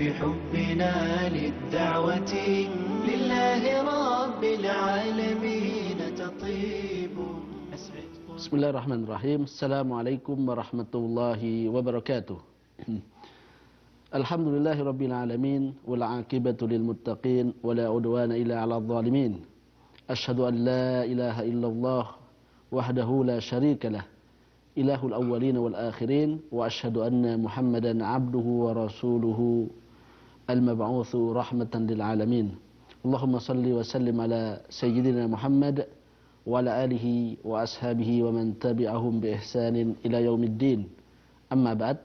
بحبنا للدعوة لله رب العالمين تطيب. Bismillahirrahmanirrahim. Assalamualaikum warahmatullahi wabarakatuh. Alhamdulillahi rabbil alamin wal aqibatu lil muttaqin wala udwana illa 'alal zalimin. Asyhadu an la ilaha illallah wahdahu la syarika lah, ilahul awwalin wal akhirin, wa asyhadu anna Muhammadan 'abduhu wa rasuluhu al-mab'utsu rahmatan lil alamin. Allahumma shalli wa sallim ala sayyidina Muhammad wa ala alihi wa ashabihi wa man tabi'ahum bi ihsanin ila yaumiddin. Amma ba'd.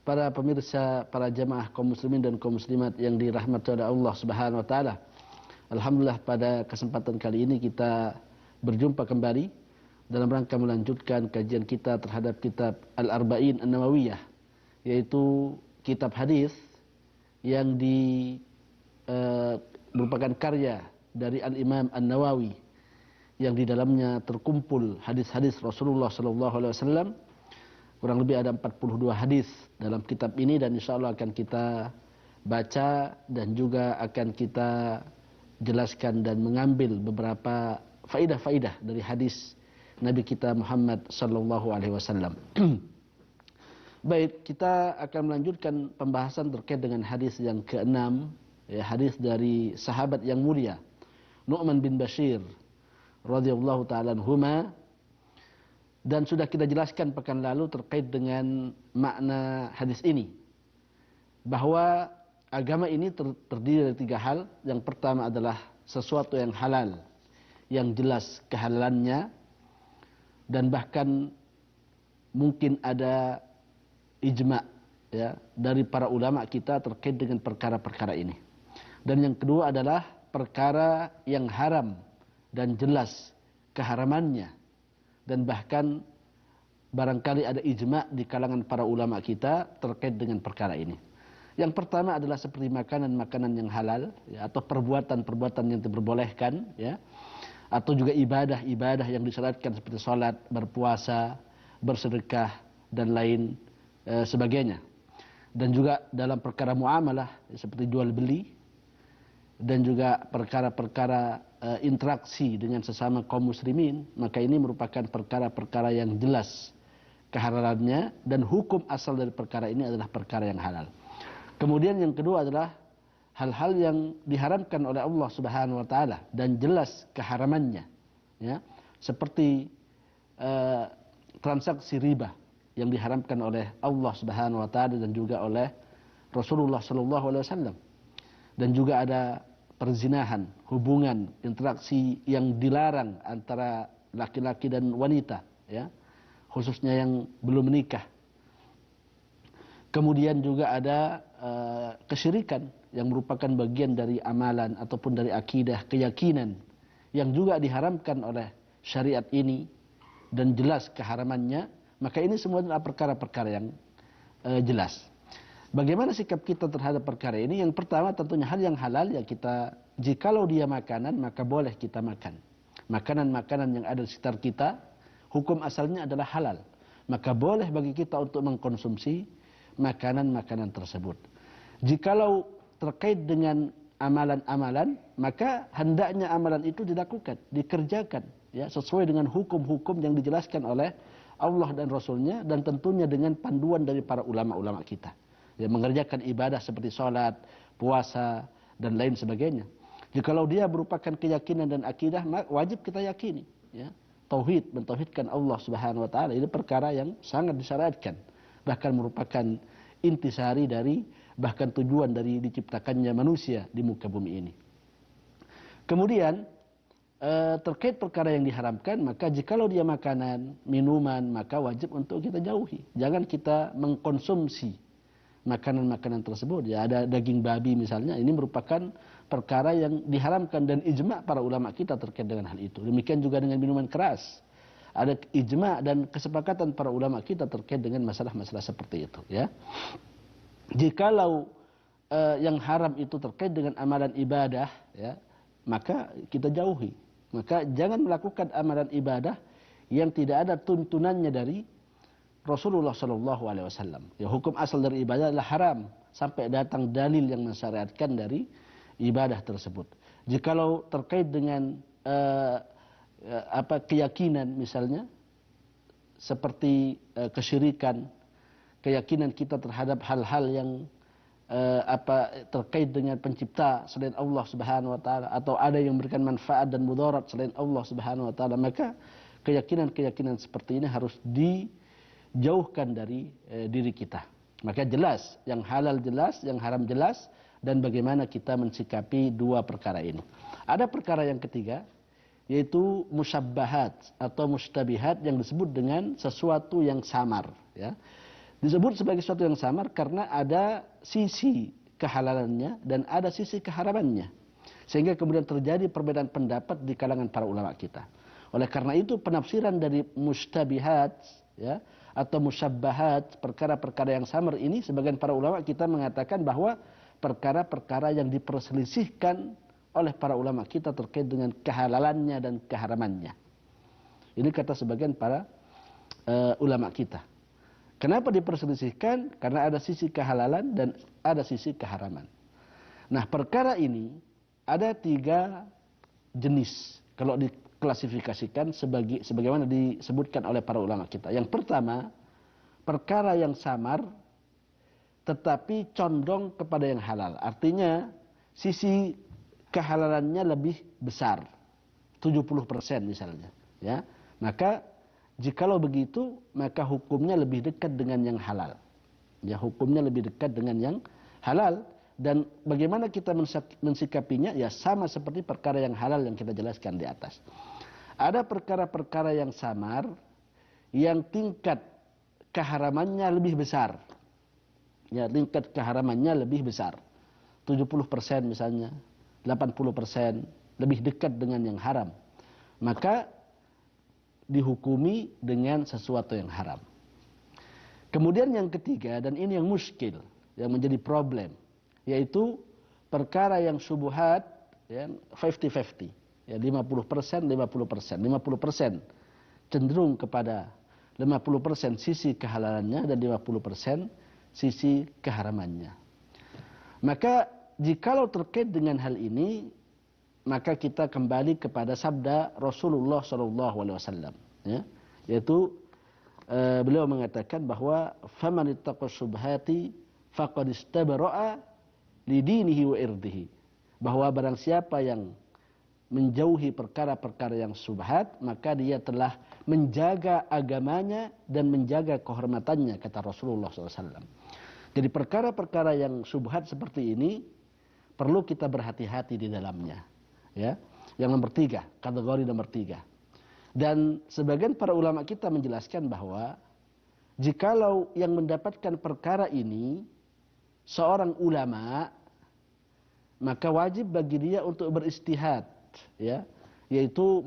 Para pemirsa, para jamaah kaum muslimin dan kaum muslimat yang dirahmati oleh Allah Subhanahu wa taala. Alhamdulillah pada kesempatan kali ini kita berjumpa kembali dalam rangka melanjutkan kajian kita terhadap kitab Al-Arba'in An-Nawawiyah, yaitu kitab hadis yang merupakan karya dari Al-Imam An-Nawawi, yang di dalamnya terkumpul hadis-hadis Rasulullah SAW. Kurang lebih ada 42 hadis dalam kitab ini, dan insya Allah akan kita baca dan juga akan kita jelaskan dan mengambil beberapa faidah-faidah dari hadis Nabi kita Muhammad SAW. Baik, kita akan melanjutkan pembahasan terkait dengan hadis yang ke-6, ya, hadis dari sahabat yang mulia Nu'man bin Bashir radhiyallahu ta'ala anhuma, dan sudah kita jelaskan pekan lalu terkait dengan makna hadis ini, bahwa agama ini terdiri dari 3 hal. Yang pertama adalah sesuatu yang halal, yang jelas kehalalannya, dan bahkan mungkin ada ijma', ya, dari para ulama kita terkait dengan perkara-perkara ini. Dan yang kedua adalah perkara yang haram dan jelas keharamannya, dan bahkan barangkali ada ijma' di kalangan para ulama kita terkait dengan perkara ini. Yang pertama adalah seperti makanan-makanan yang halal, ya, atau perbuatan-perbuatan yang diperbolehkan, ya, atau juga ibadah-ibadah yang disyariatkan seperti salat, berpuasa, bersedekah dan lain sebagainya. Dan juga dalam perkara muamalah, seperti jual beli, dan juga perkara-perkara interaksi dengan sesama kaum muslimin, maka ini merupakan perkara-perkara yang jelas kehalalannya, dan hukum asal dari perkara ini adalah perkara yang halal. Kemudian yang kedua adalah hal-hal yang diharamkan oleh Allah Subhanahu wa taala dan jelas keharamannya, ya, seperti transaksi riba yang diharamkan oleh Allah Subhanahu wa taala dan juga oleh Rasulullah sallallahu alaihi wasallam. Dan juga ada perzinahan, hubungan interaksi yang dilarang antara laki-laki dan wanita, ya, khususnya yang belum menikah. Kemudian juga ada kesyirikan yang merupakan bagian dari amalan ataupun dari akidah, keyakinan, yang juga diharamkan oleh syariat ini dan jelas keharamannya. Maka ini semua adalah perkara-perkara yang jelas. Bagaimana sikap kita terhadap perkara ini? Yang pertama tentunya hal yang halal, ya, kita, jikalau dia makanan maka boleh kita makan. Makanan-makanan yang ada di sekitar kita, hukum asalnya adalah halal, maka boleh bagi kita untuk mengkonsumsi makanan-makanan tersebut. Jikalau terkait dengan amalan-amalan, maka hendaknya amalan itu dilakukan, dikerjakan, ya, sesuai dengan hukum-hukum yang dijelaskan oleh Allah dan Rasulnya, dan tentunya dengan panduan dari para ulama-ulama kita, ya, mengerjakan ibadah seperti sholat, puasa, dan lain sebagainya. Jikalau dia merupakan keyakinan dan akidah, wajib kita yakini, ya. Tauhid, mentauhidkan Allah Subhanahu wa taala, ini perkara yang sangat disyariatkan, bahkan merupakan intisari dari, bahkan tujuan dari diciptakannya manusia di muka bumi ini. Kemudian terkait perkara yang diharamkan, maka jikalau dia makanan, minuman, maka wajib untuk kita jauhi. Jangan kita mengkonsumsi makanan-makanan tersebut. Ya, ada daging babi misalnya, ini merupakan perkara yang diharamkan dan ijma' para ulama kita terkait dengan hal itu. Demikian juga dengan minuman keras. Ada ijma' dan kesepakatan para ulama kita terkait dengan masalah-masalah seperti itu, ya. Jikalau yang haram itu terkait dengan amalan ibadah, ya, maka kita jauhi. Maka jangan melakukan amalan ibadah yang tidak ada tuntunannya dari Rasulullah Shallallahu Alaihi Wasallam. Ya, hukum asal dari ibadah adalah haram sampai datang dalil yang mensyariatkan dari ibadah tersebut. Jikalau terkait dengan keyakinan misalnya seperti kesyirikan, keyakinan kita terhadap hal-hal yang terkait dengan pencipta selain Allah Subhanahu wa taala, atau ada yang memberikan manfaat dan mudarat selain Allah Subhanahu wa taala, maka keyakinan-keyakinan seperti ini harus dijauhkan dari diri kita. Maka jelas, yang halal jelas, yang haram jelas, dan bagaimana kita mensikapi dua perkara ini. Ada perkara yang ketiga, yaitu musyabbahat atau mustabihat, yang disebut dengan sesuatu yang samar. Ya. Disebut sebagai sesuatu yang samar karena ada sisi kehalalannya dan ada sisi keharamannya. Sehingga kemudian terjadi perbedaan pendapat di kalangan para ulama kita. Oleh karena itu penafsiran dari mustabihat, ya, atau musyabbahat, perkara-perkara yang samar ini, sebagian para ulama kita mengatakan bahwa perkara-perkara yang diperselisihkan oleh para ulama kita terkait dengan kehalalannya dan keharamannya. Ini kata sebagian para ulama kita. Kenapa diperselisihkan? Karena ada sisi kehalalan dan ada sisi keharaman. Nah, perkara ini ada 3 jenis kalau diklasifikasikan sebagaimana disebutkan oleh para ulama kita. Yang pertama, perkara yang samar tetapi condong kepada yang halal. Artinya sisi kehalalannya lebih besar, 70% misalnya, ya. Maka jikalau begitu, maka hukumnya lebih dekat dengan yang halal. Ya, hukumnya lebih dekat dengan yang halal. Dan bagaimana kita mensikapinya? Ya, sama seperti perkara yang halal yang kita jelaskan di atas. Ada perkara-perkara yang samar, yang tingkat keharamannya lebih besar. Ya, tingkat keharamannya lebih besar. 70% misalnya, 80%, lebih dekat dengan yang haram. Maka dihukumi dengan sesuatu yang haram. Kemudian yang ketiga, dan ini yang muskil, yang menjadi problem, yaitu perkara yang syubhat, ya, 50-50, ya, 50%, 50%, 50% cenderung kepada 50% sisi kehalalannya dan 50% sisi keharamannya. Maka jikalau terkait dengan hal ini, maka kita kembali kepada sabda Rasulullah SAW, ya, yaitu beliau mengatakan bahwa faman ittaqa syubhati faqad istabra'a li dinihi wa irdihi, bahwa barang siapa yang menjauhi perkara-perkara yang syubhat, maka dia telah menjaga agamanya dan menjaga kehormatannya, kata Rasulullah SAW. Jadi perkara-perkara yang syubhat seperti ini perlu kita berhati-hati di dalamnya. Ya, yang nomor 3, kategori nomor 3. Dan sebagian para ulama kita menjelaskan bahwa jikalau yang mendapatkan perkara ini seorang ulama, maka wajib bagi dia untuk beristihad, ya, yaitu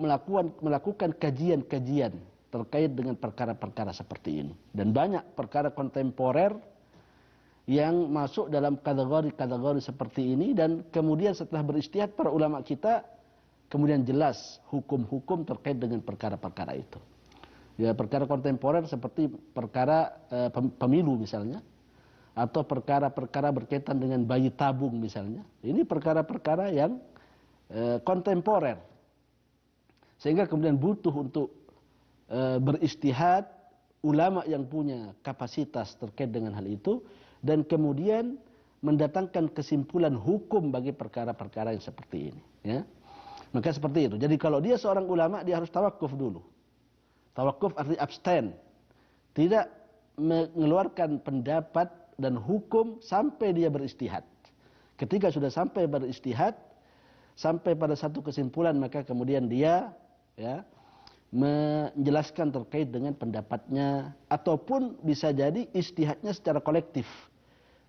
melakukan kajian-kajian terkait dengan perkara-perkara seperti ini. Dan banyak perkara kontemporer yang masuk dalam kategori-kategori seperti ini, dan kemudian setelah beristihad para ulama kita kemudian jelas hukum-hukum terkait dengan perkara-perkara itu. Ya, perkara kontemporer seperti perkara pemilu misalnya, atau perkara-perkara berkaitan dengan bayi tabung misalnya. Ini perkara-perkara yang kontemporer, sehingga kemudian butuh untuk beristihad ulama yang punya kapasitas terkait dengan hal itu, dan kemudian mendatangkan kesimpulan hukum bagi perkara-perkara yang seperti ini, ya. Maka seperti itu. Jadi kalau dia seorang ulama, dia harus tawakuf dulu. Tawakuf artinya abstain, tidak mengeluarkan pendapat dan hukum sampai dia beristihad. Ketika sudah sampai beristihad, sampai pada satu kesimpulan, maka kemudian dia, ya, menjelaskan terkait dengan pendapatnya, ataupun bisa jadi istihadnya secara kolektif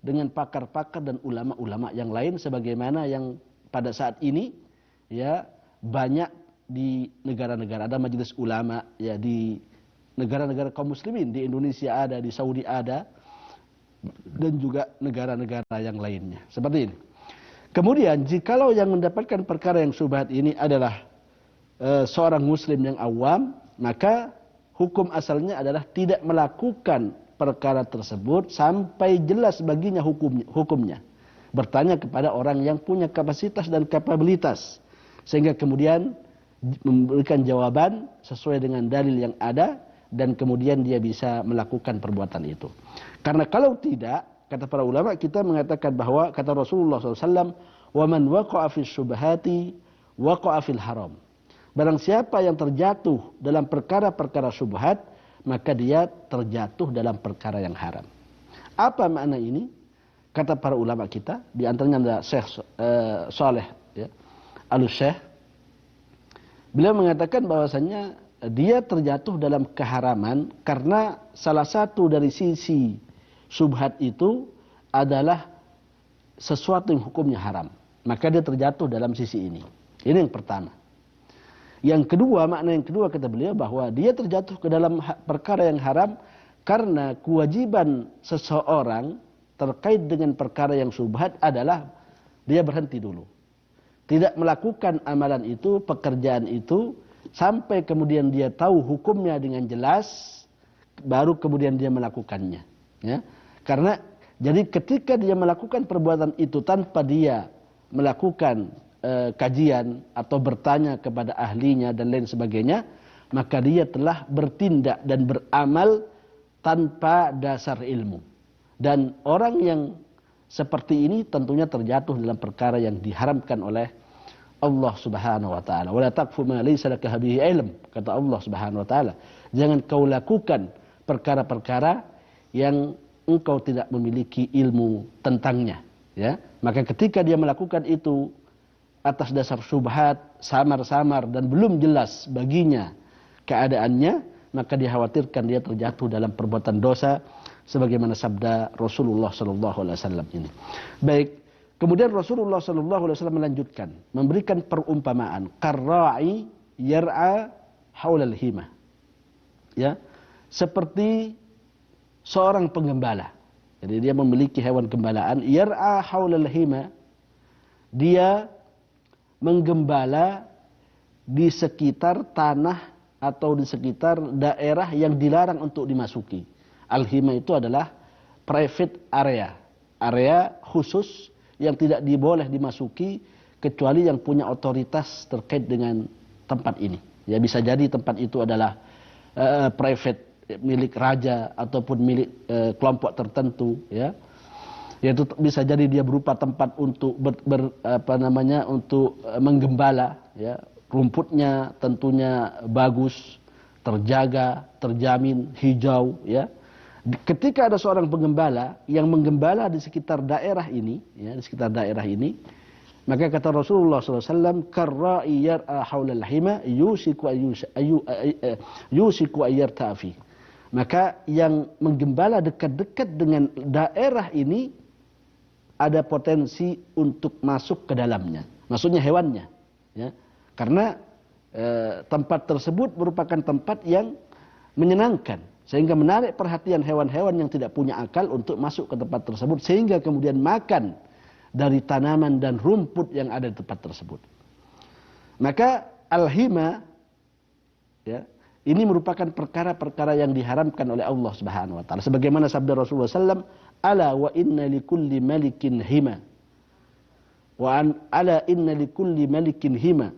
dengan pakar-pakar dan ulama-ulama yang lain, sebagaimana yang pada saat ini, ya, banyak di negara-negara ada majelis ulama, ya, di negara-negara kaum muslimin, di Indonesia ada, di Saudi ada, dan juga negara-negara yang lainnya. Seperti ini. Kemudian jikalau yang mendapatkan perkara yang syubhat ini adalah seorang muslim yang awam, maka hukum asalnya adalah tidak melakukan perkara tersebut sampai jelas baginya hukumnya. Bertanya kepada orang yang punya kapasitas dan kapabilitas, sehingga kemudian memberikan jawaban sesuai dengan dalil yang ada, dan kemudian dia bisa melakukan perbuatan itu. Karena kalau tidak, kata para ulama, kita mengatakan bahwa kata Rasulullah SAW, وَمَنْ وَقَعَ فِي الشُّبْهَاتِ وَقَعَ فِي الْحَرَامِ. Barang siapa yang terjatuh dalam perkara-perkara syubhat, maka dia terjatuh dalam perkara yang haram. Apa makna ini? Kata para ulama kita, di antaranya ada Syekh Saleh ya, Al-Syekh, beliau mengatakan bahwasannya dia terjatuh dalam keharaman karena salah satu dari sisi syubhat itu adalah sesuatu yang hukumnya haram. Maka dia terjatuh dalam sisi ini. Ini yang pertama. Yang kedua, makna yang kedua kata beliau bahwa dia terjatuh ke dalam perkara yang haram karena kewajiban seseorang terkait dengan perkara yang syubhat adalah dia berhenti dulu. Tidak melakukan amalan itu, pekerjaan itu, sampai kemudian dia tahu hukumnya dengan jelas, baru kemudian dia melakukannya. Ya. Karena jadi ketika dia melakukan perbuatan itu tanpa dia melakukan kajian atau bertanya kepada ahlinya dan lain sebagainya, maka dia telah bertindak dan beramal tanpa dasar ilmu. Dan orang yang seperti ini tentunya terjatuh dalam perkara yang diharamkan oleh Allah Subhanahu wa taala. Wala taqfu ma laysa laka bihi ilm, kata Allah Subhanahu wa taala. Jangan kau lakukan perkara-perkara yang engkau tidak memiliki ilmu tentangnya, ya. Maka ketika dia melakukan itu atas dasar syubhat, samar-samar dan belum jelas baginya keadaannya, maka dikhawatirkan dia terjatuh dalam perbuatan dosa sebagaimana sabda Rasulullah sallallahu alaihi wasallam ini. Baik, kemudian Rasulullah sallallahu alaihi wasallam melanjutkan memberikan perumpamaan karra'i yar'a haulal himah. Ya, seperti seorang penggembala. Jadi dia memiliki hewan gembalaan, yar'a haulal himah. Dia menggembala di sekitar tanah atau di sekitar daerah yang dilarang untuk dimasuki. Al-hima itu adalah private area, area khusus yang tidak diboleh dimasuki kecuali yang punya otoritas terkait dengan tempat ini. Ya, bisa jadi tempat itu adalah private, milik raja ataupun milik kelompok tertentu, ya. Yaitu bisa jadi dia berupa tempat untuk untuk menggembala, ya. Rumputnya tentunya bagus, terjaga, terjamin, hijau, ya. Ketika ada seorang penggembala yang menggembala di sekitar daerah ini, ya, di sekitar daerah ini, maka kata Rasulullah SAW, karra'i yar'a haulal hima yusiku ayyartafi. Maka yang menggembala dekat-dekat dengan daerah ini ada potensi untuk masuk ke dalamnya. Maksudnya hewannya, ya. Karena tempat tersebut merupakan tempat yang menyenangkan, sehingga menarik perhatian hewan-hewan yang tidak punya akal untuk masuk ke tempat tersebut, sehingga kemudian makan dari tanaman dan rumput yang ada di tempat tersebut. Maka al-hima, ya, ini merupakan perkara-perkara yang diharamkan oleh Allah Subhanahu wa taala. Sebagaimana sabda Rasulullah SAW, ala wa inna likulli malikin hima. Ala inna likulli malikin hima.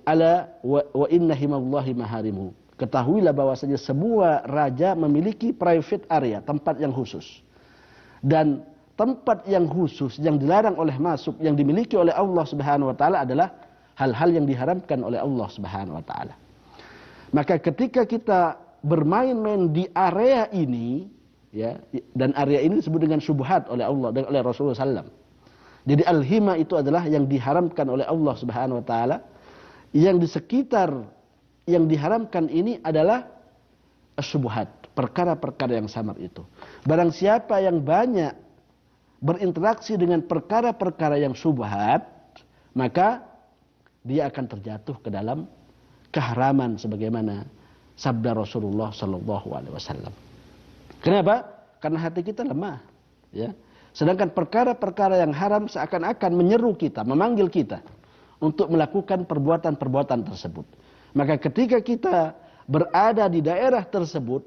Ala wa inna himallahi maharimuhu. Ketahuilah bahwasanya sebuah raja memiliki private area, tempat yang khusus. Dan tempat yang khusus yang dilarang oleh masuk, yang dimiliki oleh Allah Subhanahu wa taala adalah hal-hal yang diharamkan oleh Allah Subhanahu wa taala. Maka ketika kita bermain-main di area ini, ya, dan area ini disebut dengan syubhat oleh Allah dan oleh Rasulullah SAW. Jadi al-hima itu adalah yang diharamkan oleh Allah Subhanahu wa taala. Yang di sekitar yang diharamkan ini adalah syubhat, perkara-perkara yang samar itu. Barang siapa yang banyak berinteraksi dengan perkara-perkara yang syubhat, maka dia akan terjatuh ke dalam keharaman sebagaimana sabda Rasulullah sallallahu alaihi wasallam. Kenapa? Karena hati kita lemah, ya. Sedangkan perkara-perkara yang haram seakan-akan menyeru kita, memanggil kita untuk melakukan perbuatan-perbuatan tersebut. Maka ketika kita berada di daerah tersebut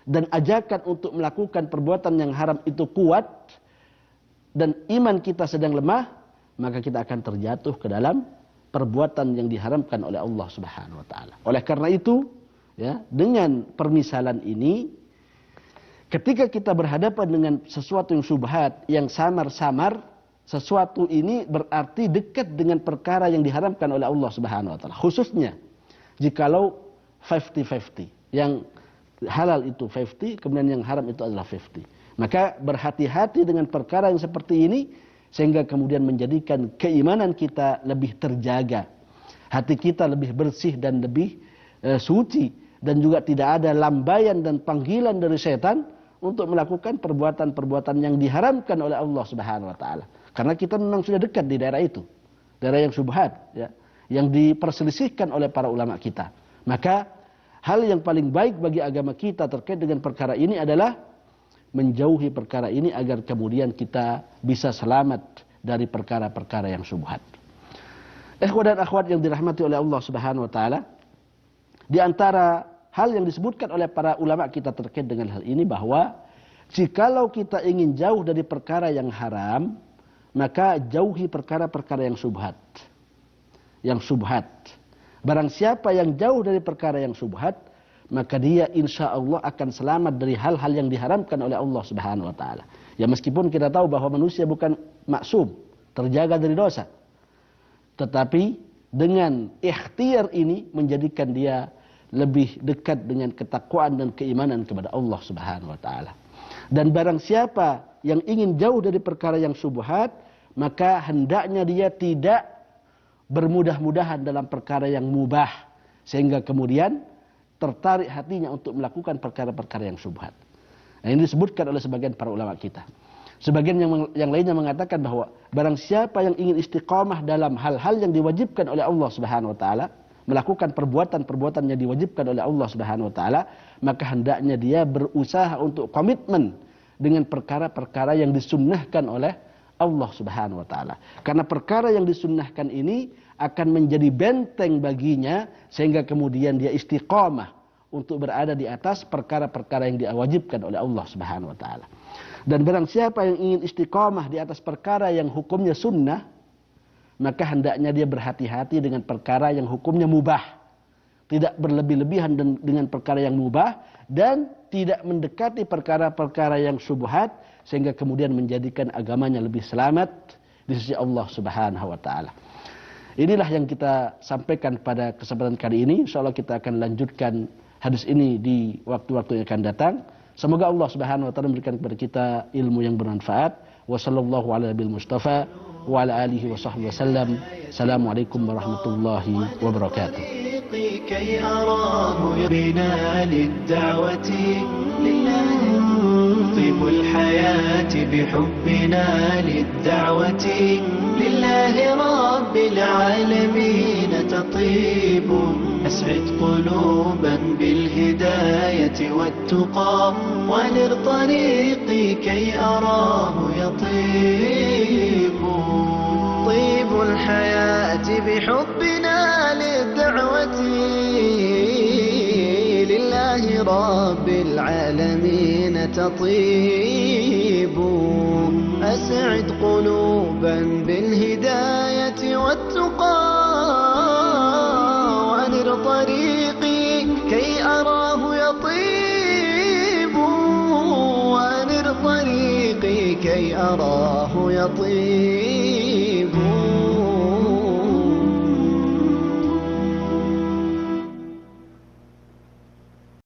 dan ajakan untuk melakukan perbuatan yang haram itu kuat dan iman kita sedang lemah, maka kita akan terjatuh ke dalam perbuatan yang diharamkan oleh Allah Subhanahu wa taala. Oleh karena itu, ya, dengan permisalan ini, ketika kita berhadapan dengan sesuatu yang syubhat, yang samar-samar, sesuatu ini berarti dekat dengan perkara yang diharamkan oleh Allah Subhanahu wa taala. Khususnya jikalau 50-50, yang halal itu 50, kemudian yang haram itu adalah 50. Maka berhati-hati dengan perkara yang seperti ini, sehingga kemudian menjadikan keimanan kita lebih terjaga, hati kita lebih bersih dan lebih suci, dan juga tidak ada lambaian dan panggilan dari setan untuk melakukan perbuatan-perbuatan yang diharamkan oleh Allah Subhanahu wa taala. Karena kita memang sudah dekat di daerah itu, daerah yang syubhat, ya, yang diperselisihkan oleh para ulama kita. Maka hal yang paling baik bagi agama kita terkait dengan perkara ini adalah menjauhi perkara ini agar kemudian kita bisa selamat dari perkara-perkara yang syubhat. Ikhwan dan akhwat yang dirahmati oleh Allah Subhanahu wa taala, di antara hal yang disebutkan oleh para ulama kita terkait dengan hal ini bahwa jikalau kita ingin jauh dari perkara yang haram, maka jauhi perkara-perkara yang syubhat. Yang syubhat. Barang siapa yang jauh dari perkara yang syubhat, maka dia insya Allah akan selamat dari hal-hal yang diharamkan oleh Allah Subhanahu wa taala. Ya, meskipun kita tahu bahwa manusia bukan maksum, terjaga dari dosa. Tetapi dengan ikhtiar ini menjadikan dia lebih dekat dengan ketakwaan dan keimanan kepada Allah Subhanahu wa taala. Dan barang siapa yang ingin jauh dari perkara yang syubhat, maka hendaknya dia tidak bermudah-mudahan dalam perkara yang mubah, sehingga kemudian tertarik hatinya untuk melakukan perkara-perkara yang syubhat. Nah, ini disebutkan oleh sebagian para ulama kita. Sebagian yang lainnya mengatakan bahwa barang siapa yang ingin istiqamah dalam hal-hal yang diwajibkan oleh Allah Subhanahu wa taala, melakukan perbuatan-perbuatan yang diwajibkan oleh Allah Subhanahu wa taala, maka hendaknya dia berusaha untuk komitmen dengan perkara-perkara yang disunnahkan oleh Allah Subhanahu wa taala. Karena perkara yang disunnahkan ini akan menjadi benteng baginya, sehingga kemudian dia istiqamah untuk berada di atas perkara-perkara yang diwajibkan oleh Allah Subhanahu wa taala. Dan barang siapa yang ingin istiqamah di atas perkara yang hukumnya sunnah, maka hendaknya dia berhati-hati dengan perkara yang hukumnya mubah. Tidak berlebih-lebihan dengan perkara yang mubah, dan tidak mendekati perkara-perkara yang syubhat, sehingga kemudian menjadikan agamanya lebih selamat di sisi Allah Subhanahu wa taala. Inilah yang kita sampaikan pada kesempatan kali ini. InsyaAllah kita akan lanjutkan hadis ini di waktu-waktu yang akan datang. Semoga Allah Subhanahu wa taala memberikan kepada kita ilmu yang bermanfaat. Wa sallallahu ala nabil mustafa wa ala alihi wa sahbihi wasallam. Assalamualaikum warahmatullahi wabarakatuh. كي أراه بنا للدعوة لله طيب الحياة بحبنا للدعوة لله رب العالمين تطيب أسعد قلوبا بالهداية والتقى ونر طريقي كي أراه يطيب طيب الحياة بحبنا للدعوة لله رب العالمين تطيب أسعد قلوبا بالهداية والتقى وأنر طريقي كي أراه يطيب وأنر طريقي كي أراه يطيب